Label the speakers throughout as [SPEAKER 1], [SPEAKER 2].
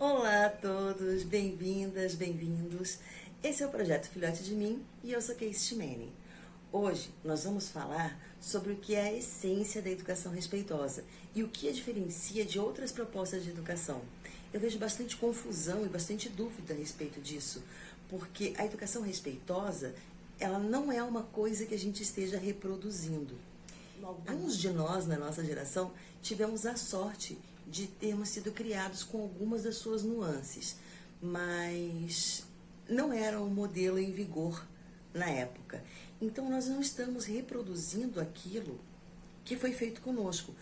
[SPEAKER 1] Olá a todos, bem-vindas, bem-vindos. Esse é o Projeto Filhote de Mim e eu sou Casey Chimene. Hoje nós vamos falar sobre o que é a essência da educação respeitosa e o que a diferencia de outras propostas de educação. Eu vejo bastante confusão e bastante dúvida a respeito disso, porque a educação respeitosa, ela não é uma coisa que a gente esteja reproduzindo. Alguns de nós, na nossa geração, tivemos a sorte de termos sido criados com algumas das suas nuances, mas não era um modelo em vigor na época. Então nós não estamos reproduzindo aquilo que foi feito conosco,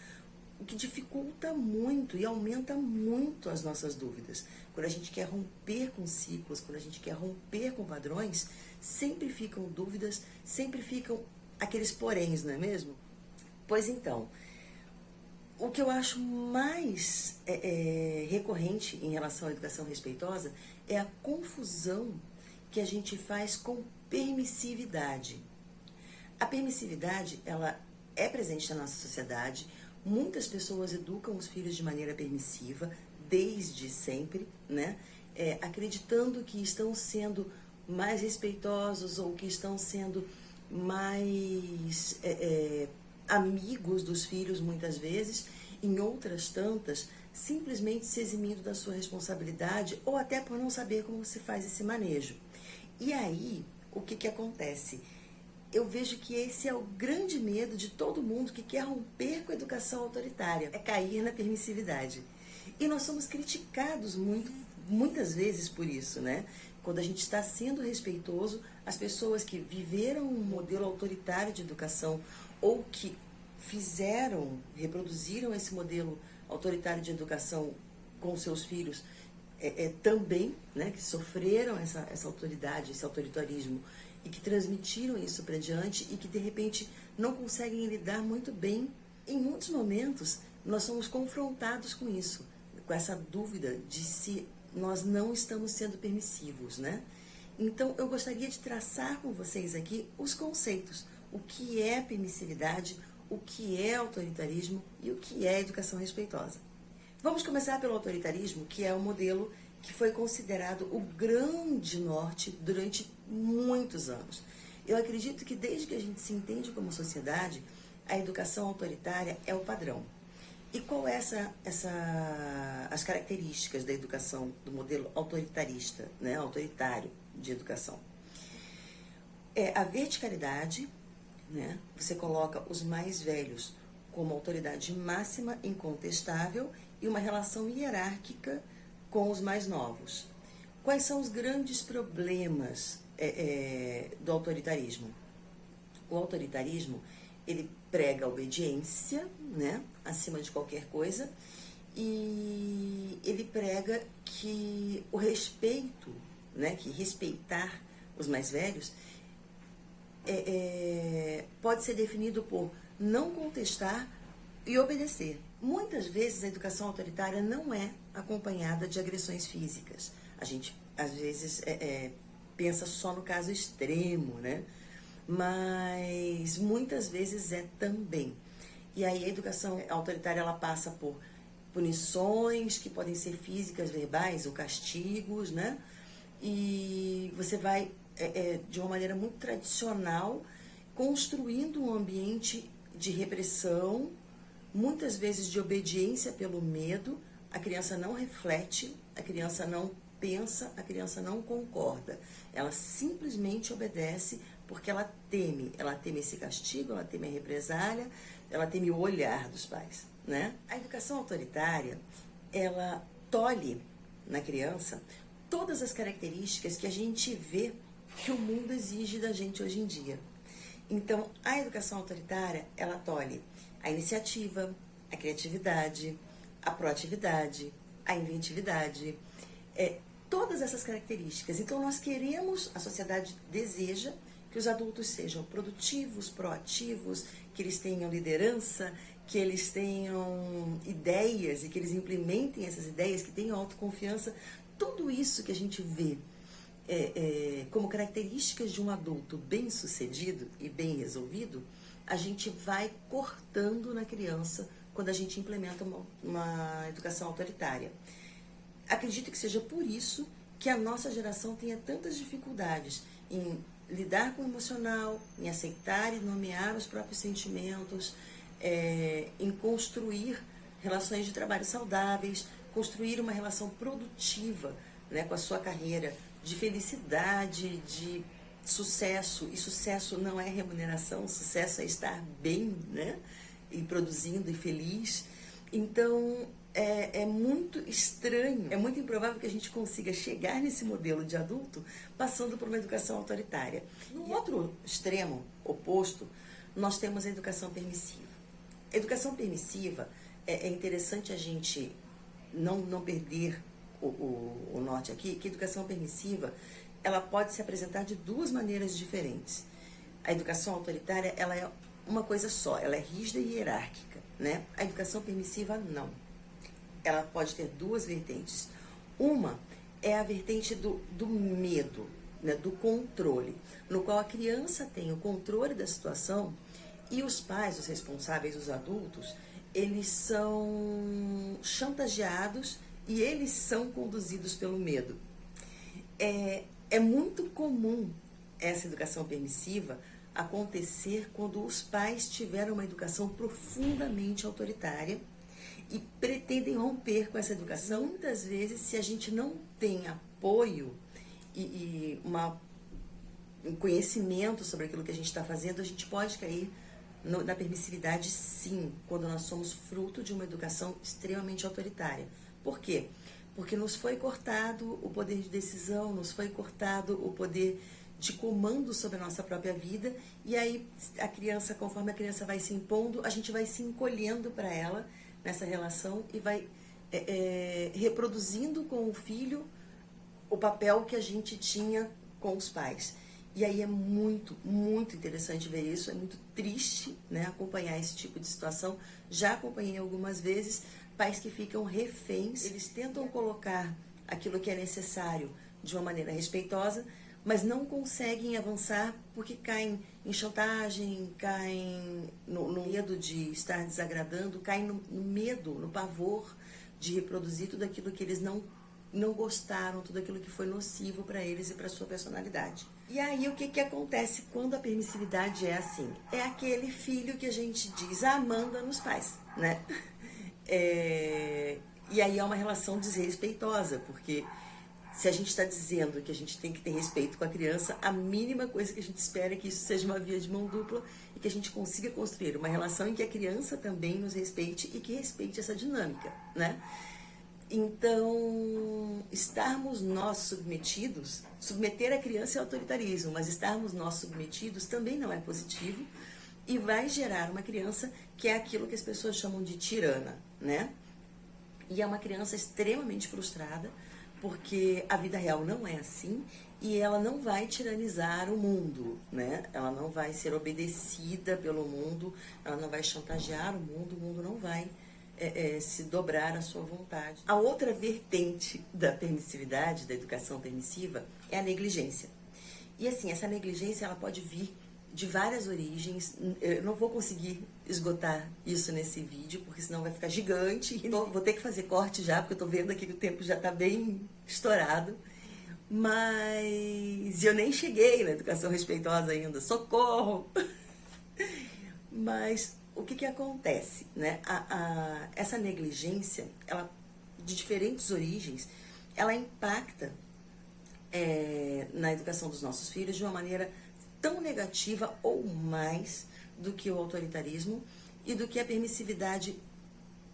[SPEAKER 1] o que dificulta muito e aumenta muito as nossas dúvidas. Quando a gente quer romper com ciclos, quando a gente quer romper com padrões, sempre ficam dúvidas, sempre ficam aqueles poréns, não é mesmo? Pois então, o que eu acho mais recorrente em relação à educação respeitosa é a confusão que a gente faz com permissividade. A permissividade, ela é presente na nossa sociedade. Muitas pessoas educam os filhos de maneira permissiva, desde sempre, né? Acreditando que estão sendo mais respeitosos ou que estão sendo mais amigos dos filhos, muitas vezes, em outras tantas, simplesmente se eximindo da sua responsabilidade ou até por não saber como se faz esse manejo. E aí, o que acontece? Eu vejo que esse é o grande medo de todo mundo que quer romper com a educação autoritária, é cair na permissividade. E nós somos criticados muitas vezes por isso, né? Quando a gente está sendo respeitoso, as pessoas que viveram um modelo autoritário de educação ou que reproduziram esse modelo autoritário de educação com seus filhos, também, né, que sofreram essa autoridade, esse autoritarismo, e que transmitiram isso para diante e que de repente não conseguem lidar muito bem. Em muitos momentos nós somos confrontados com isso, com essa dúvida de se nós não estamos sendo permissivos, né? Então eu gostaria de traçar com vocês aqui os conceitos, o que é permissividade, o que é autoritarismo e o que é educação respeitosa. Vamos começar pelo autoritarismo, que é o modelo que foi considerado o grande norte durante muitos anos. Eu acredito que desde que a gente se entende como sociedade, a educação autoritária é o padrão. E qual é as características da educação, do modelo autoritarista, né, autoritário de educação? É a verticalidade, né? Você coloca os mais velhos como autoridade máxima, incontestável, e uma relação hierárquica com os mais novos. Quais são os grandes problemas do autoritarismo? O autoritarismo, ele prega a obediência, né, acima de qualquer coisa, e ele prega que o respeito, né, que respeitar os mais velhos pode ser definido por não contestar e obedecer. Muitas vezes a educação autoritária não é acompanhada de agressões físicas. A gente, às vezes, pensa só no caso extremo, né? Mas muitas vezes é também. E aí a educação autoritária, ela passa por punições que podem ser físicas, verbais ou castigos, né? E você vai, de uma maneira muito tradicional, construindo um ambiente de repressão, muitas vezes de obediência pelo medo. A criança não reflete, a criança não pensa, a criança não concorda. Ela simplesmente obedece porque ela teme esse castigo, ela teme a represália, ela teme o olhar dos pais, né? A educação autoritária, ela tolhe na criança todas as características que a gente vê que o mundo exige da gente hoje em dia. Então, a educação autoritária, ela tolhe a iniciativa, a criatividade, a proatividade, a inventividade, todas essas características. Então, a sociedade deseja que os adultos sejam produtivos, proativos, que eles tenham liderança, que eles tenham ideias e que eles implementem essas ideias, que tenham autoconfiança. Tudo isso que a gente vê como características de um adulto bem-sucedido e bem resolvido, a gente vai cortando na criança quando a gente implementa uma educação autoritária. acredito que seja por isso que a nossa geração tenha tantas dificuldades em lidar com o emocional, em aceitar e nomear os próprios sentimentos, em construir relações de trabalho saudáveis, construir uma relação produtiva, né, com a sua carreira, de felicidade, de sucesso. E sucesso não é remuneração, sucesso é estar bem, né, e produzindo e feliz. Então, é muito estranho, é muito improvável que a gente consiga chegar nesse modelo de adulto passando por uma educação autoritária. No outro extremo, oposto, nós temos a educação permissiva. A educação permissiva, é interessante a gente não perder o norte aqui, que a educação permissiva, ela pode se apresentar de duas maneiras diferentes. A educação autoritária, ela é uma coisa só, ela é rígida e hierárquica, né? A educação permissiva, não. Ela pode ter duas vertentes. Uma é a vertente do medo, né, do controle, no qual a criança tem o controle da situação e os pais, os responsáveis, os adultos, eles são chantageados e eles são conduzidos pelo medo. É muito comum essa educação permissiva acontecer quando os pais tiveram uma educação profundamente autoritária e pretendem romper com essa educação. Muitas vezes, se a gente não tem apoio e um conhecimento sobre aquilo que a gente está fazendo, a gente pode cair na permissividade, sim, quando nós somos fruto de uma educação extremamente autoritária. Por quê? Porque nos foi cortado o poder de decisão, nos foi cortado o poder de comando sobre a nossa própria vida, e aí a criança, conforme a criança vai se impondo, a gente vai se encolhendo para ela nessa relação e vai reproduzindo com o filho o papel que a gente tinha com os pais. E aí é muito, muito interessante ver isso, é muito triste, né, acompanhar esse tipo de situação. Já acompanhei algumas vezes pais que ficam reféns, eles tentam colocar aquilo que é necessário de uma maneira respeitosa, mas não conseguem avançar porque caem em chantagem, caem no medo de estar desagradando, caem no medo, no pavor de reproduzir tudo aquilo que eles não gostaram, tudo aquilo que foi nocivo para eles e para sua personalidade. E aí o que acontece quando a permissividade é assim? É aquele filho que a gente diz, manda nos pais, né? E aí é uma relação desrespeitosa, porque se a gente está dizendo que a gente tem que ter respeito com a criança, a mínima coisa que a gente espera é que isso seja uma via de mão dupla e que a gente consiga construir uma relação em que a criança também nos respeite e que respeite essa dinâmica, né? Então, estarmos nós submetidos, submeter a criança é autoritarismo, mas estarmos nós submetidos também não é positivo e vai gerar uma criança que é aquilo que as pessoas chamam de tirana, né? E é uma criança extremamente frustrada, porque a vida real não é assim e ela não vai tiranizar o mundo, né? Ela não vai ser obedecida pelo mundo, ela não vai chantagear o mundo não vai se dobrar à sua vontade. A outra vertente da permissividade, da educação permissiva, é a negligência. E assim, essa negligência ela pode vir de várias origens. Eu não vou conseguir esgotar isso nesse vídeo, porque senão vai ficar gigante. E vou ter que fazer corte já, porque eu tô vendo aqui que o tempo já tá bem estourado. Mas eu nem cheguei na educação respeitosa ainda. Socorro! Mas o que acontece, né? Essa negligência, ela, de diferentes origens, ela impacta na educação dos nossos filhos de uma maneira tão negativa ou mais do que o autoritarismo e do que a permissividade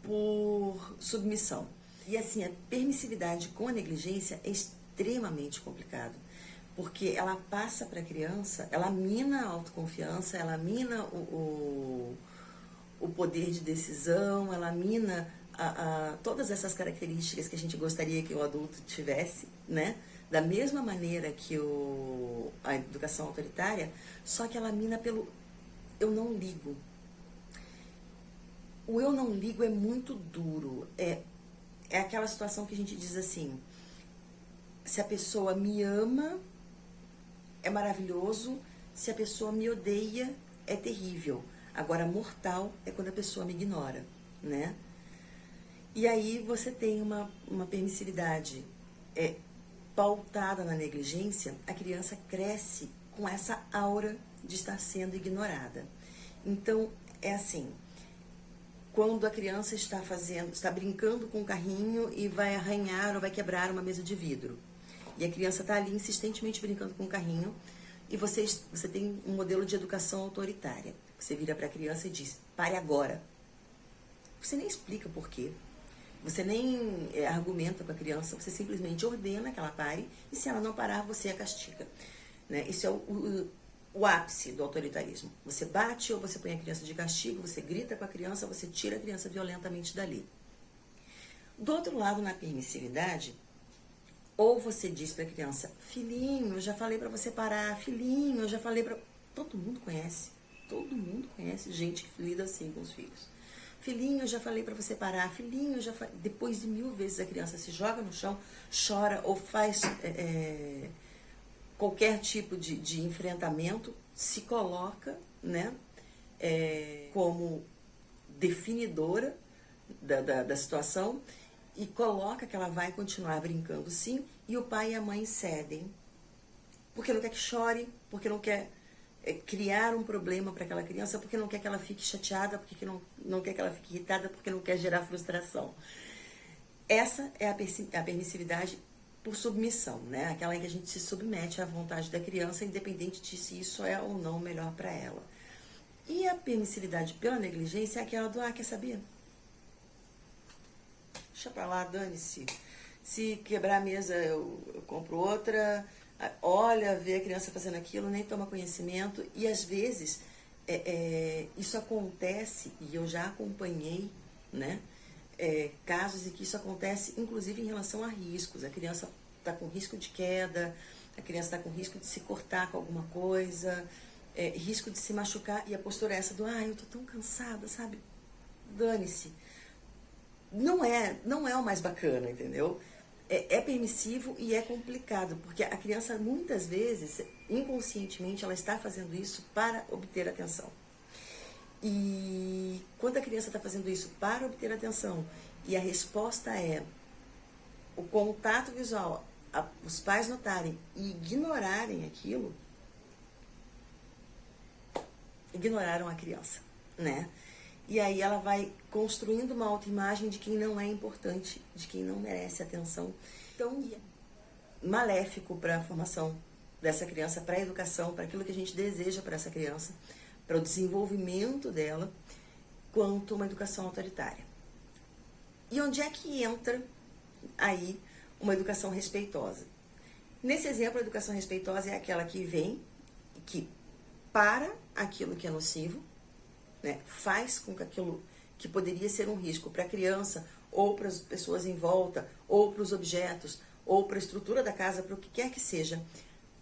[SPEAKER 1] por submissão. E assim, a permissividade com a negligência é extremamente complicado, porque ela passa para a criança, ela mina a autoconfiança, ela mina o poder de decisão, ela mina todas essas características que a gente gostaria que o adulto tivesse, né? Da mesma maneira que a educação autoritária, só que ela mina pelo eu não ligo. O eu não ligo é muito duro. É aquela situação que a gente diz assim, se a pessoa me ama, é maravilhoso, se a pessoa me odeia, é terrível. Agora, mortal é quando a pessoa me ignora, né? E aí você tem uma permissividade pautada na negligência, a criança cresce com essa aura de estar sendo ignorada. Então, é assim, quando a criança está brincando com o carrinho e vai arranhar ou vai quebrar uma mesa de vidro. E a criança está ali insistentemente brincando com o carrinho e você tem um modelo de educação autoritária. Você vira para a criança e diz, pare agora. Você nem explica por quê. Você nem argumenta com a criança, você simplesmente ordena que ela pare e se ela não parar, você a castiga. Né? Isso é o ápice do autoritarismo. Você bate ou você põe a criança de castigo, você grita com a criança, você tira a criança violentamente dali. Do outro lado, na permissividade, ou você diz para a criança, filhinho, eu já falei para você parar, filhinho, eu já falei para... Todo mundo conhece gente que lida assim com os filhos. Filhinho, eu já falei para você parar, filhinho, eu já falei... Depois de 1000 vezes a criança se joga no chão, chora ou faz qualquer tipo de enfrentamento, se coloca, né, como definidora da situação e coloca que ela vai continuar brincando sim, e o pai e a mãe cedem. Porque não quer que chore, porque não quer criar um problema para aquela criança, porque não quer que ela fique chateada, porque não quer que ela fique irritada, porque não quer gerar frustração. Essa é a permissividade por submissão, né? Aquela em que a gente se submete à vontade da criança, independente de se isso é ou não melhor para ela. E a permissividade pela negligência é aquela do, quer saber? Deixa pra lá, dane-se. Se quebrar a mesa, eu compro outra. Olha, vê a criança fazendo aquilo, nem toma conhecimento. E às vezes, isso acontece, e eu já acompanhei, né? Casos em que isso acontece, inclusive em relação a riscos. A criança está com risco de queda, a criança está com risco de se cortar com alguma coisa, risco de se machucar. E a postura é essa do, eu tô tão cansada, sabe? Dane-se. Não é o mais bacana, entendeu? É permissivo e é complicado, porque a criança, muitas vezes, inconscientemente, ela está fazendo isso para obter atenção. E quando a criança está fazendo isso para obter atenção e a resposta é o contato visual, os pais notarem e ignorarem aquilo, ignoraram a criança, né? E aí ela vai construindo uma autoimagem de quem não é importante, de quem não merece atenção. Então, maléfico para a formação dessa criança, para a educação, para aquilo que a gente deseja para essa criança, para o desenvolvimento dela, quanto uma educação autoritária. E onde é que entra aí uma educação respeitosa? Nesse exemplo, a educação respeitosa é aquela que vem, que para aquilo que é nocivo, né, faz com que aquilo que poderia ser um risco para a criança, ou para as pessoas em volta, ou para os objetos, ou para a estrutura da casa, para o que quer que seja,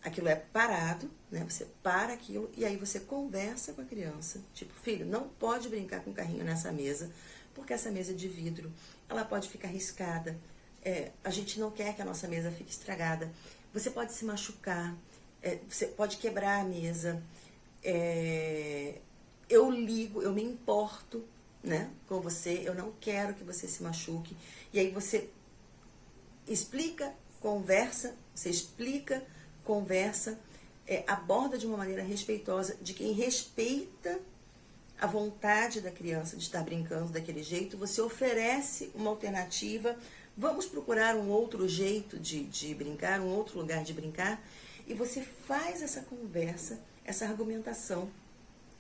[SPEAKER 1] aquilo é parado, né? Você para aquilo e aí você conversa com a criança, tipo, filho, não pode brincar com o carrinho nessa mesa, porque essa mesa é de vidro, ela pode ficar riscada, a gente não quer que a nossa mesa fique estragada, você pode se machucar, você pode quebrar a mesa, eu me importo, né, com você, eu não quero que você se machuque. E aí você explica, conversa, aborda de uma maneira respeitosa, de quem respeita a vontade da criança de estar brincando daquele jeito. Você oferece uma alternativa, vamos procurar um outro jeito de brincar, um outro lugar de brincar, e você faz essa conversa, essa argumentação.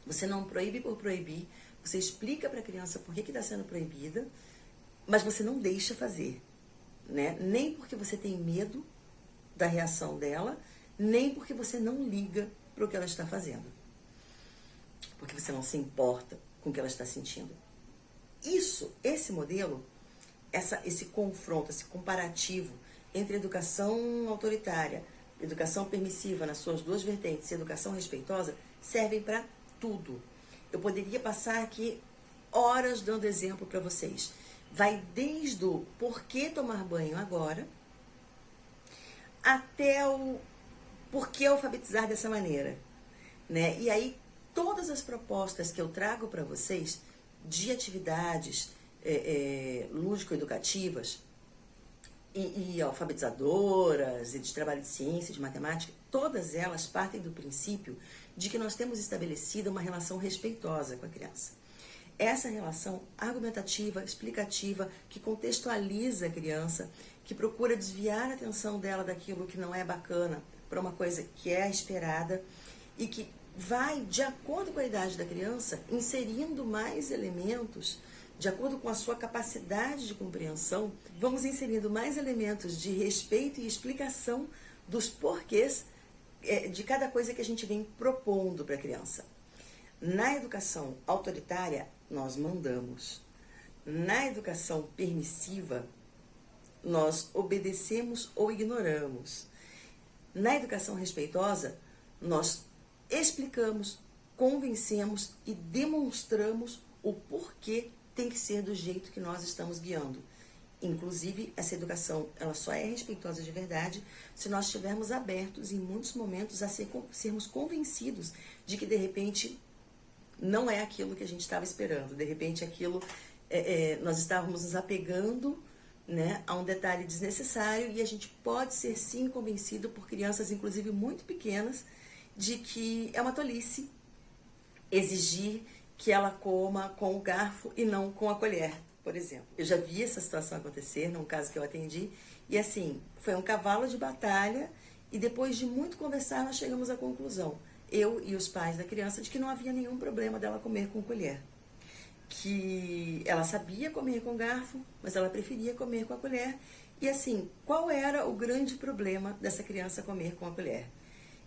[SPEAKER 1] Você não proíbe por proibir, você explica para a criança por que está sendo proibida, mas você não deixa fazer, né? Nem porque você tem medo da reação dela, nem porque você não liga para o que ela está fazendo. Porque você não se importa com o que ela está sentindo. Esse modelo, esse confronto, esse comparativo entre educação autoritária, educação permissiva nas suas duas vertentes e educação respeitosa, servem para tudo. Eu poderia passar aqui horas dando exemplo para vocês. Vai desde o porquê tomar banho agora, até o porquê alfabetizar dessa maneira, né? E aí, todas as propostas que eu trago para vocês, de atividades, lúdico-educativas e alfabetizadoras, e de trabalho de ciência, de matemática, todas elas partem do princípio de que nós temos estabelecida uma relação respeitosa com a criança. Essa relação argumentativa, explicativa, que contextualiza a criança, que procura desviar a atenção dela daquilo que não é bacana para uma coisa que é esperada e que vai, de acordo com a idade da criança, inserindo mais elementos, de acordo com a sua capacidade de compreensão, vamos inserindo mais elementos de respeito e explicação dos porquês de cada coisa que a gente vem propondo para a criança. Na educação autoritária, nós mandamos. Na educação permissiva, nós obedecemos ou ignoramos. Na educação respeitosa, nós explicamos, convencemos e demonstramos o porquê tem que ser do jeito que nós estamos guiando. Inclusive, essa educação ela só é respeitosa de verdade se nós estivermos abertos em muitos momentos a sermos convencidos de que, de repente, não é aquilo que a gente estava esperando. De repente, aquilo nós estávamos nos apegando, né, a um detalhe desnecessário e a gente pode ser, sim, convencido por crianças, inclusive muito pequenas, de que é uma tolice exigir que ela coma com o garfo e não com a colher, por exemplo. Eu já vi essa situação acontecer num caso que eu atendi e assim, foi um cavalo de batalha e depois de muito conversar nós chegamos à conclusão, eu e os pais da criança, de que não havia nenhum problema dela comer com colher. Que ela sabia comer com garfo, mas ela preferia comer com a colher. E assim, qual era o grande problema dessa criança comer com a colher?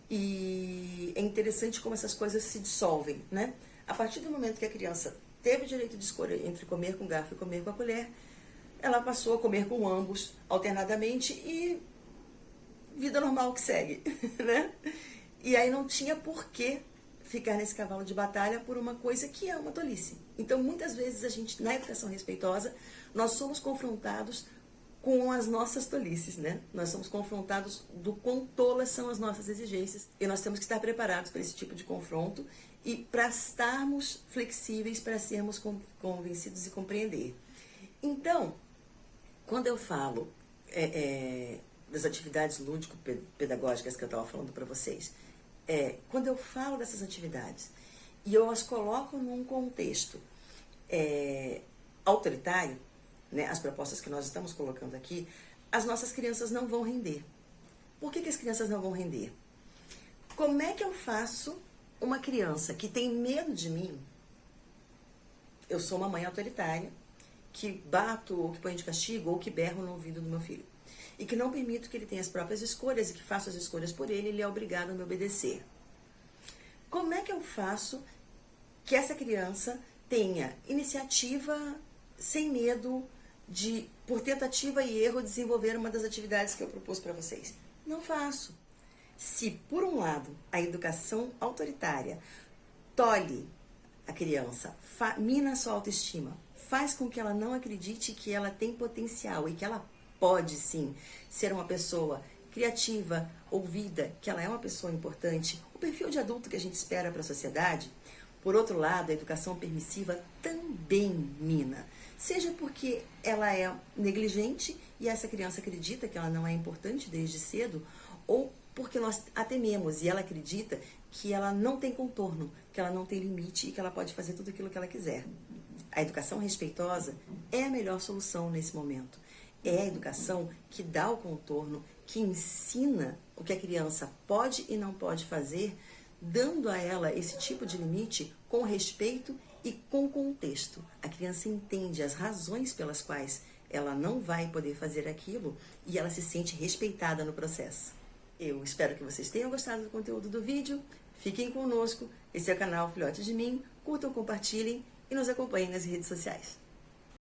[SPEAKER 1] E é interessante como essas coisas se dissolvem, né? A partir do momento que a criança teve o direito de escolha entre comer com garfo e comer com a colher, ela passou a comer com ambos alternadamente e vida normal que segue, né? E aí não tinha por que ficar nesse cavalo de batalha por uma coisa que é uma tolice. Então, muitas vezes, a gente, na educação respeitosa, nós somos confrontados com as nossas tolices, né? Nós somos confrontados do quão tolas são as nossas exigências e nós temos que estar preparados para esse tipo de confronto e para estarmos flexíveis, para sermos convencidos e compreender. Então, quando eu falo das atividades lúdico-pedagógicas que eu estava falando para vocês, quando eu falo dessas atividades e eu as coloco num contexto autoritário, né, as propostas que nós estamos colocando aqui, as nossas crianças não vão render. Por que as crianças não vão render? Como é que eu faço uma criança que tem medo de mim? Eu sou uma mãe autoritária, que bato ou que ponho de castigo ou que berro no ouvido do meu filho. E que não permito que ele tenha as próprias escolhas e que faça as escolhas por ele, ele é obrigado a me obedecer. Como é que eu faço que essa criança tenha iniciativa sem medo de, por tentativa e erro, desenvolver uma das atividades que eu propus para vocês? Não faço. Se, por um lado, a educação autoritária tolhe a criança, mina a sua autoestima, faz com que ela não acredite que ela tem potencial e que ela pode, sim, ser uma pessoa criativa, ouvida, que ela é uma pessoa importante, o perfil de adulto que a gente espera para a sociedade. Por outro lado, a educação permissiva também mina. Seja porque ela é negligente e essa criança acredita que ela não é importante desde cedo, ou porque nós a tememos e ela acredita que ela não tem contorno, que ela não tem limite e que ela pode fazer tudo aquilo que ela quiser. A educação respeitosa é a melhor solução nesse momento. É a educação que dá o contorno, que ensina o que a criança pode e não pode fazer, dando a ela esse tipo de limite com respeito e com contexto. A criança entende as razões pelas quais ela não vai poder fazer aquilo e ela se sente respeitada no processo. Eu espero que vocês tenham gostado do conteúdo do vídeo. Fiquem conosco. Esse é o canal Filhote de Mim. Curtam, compartilhem e nos acompanhem nas redes sociais.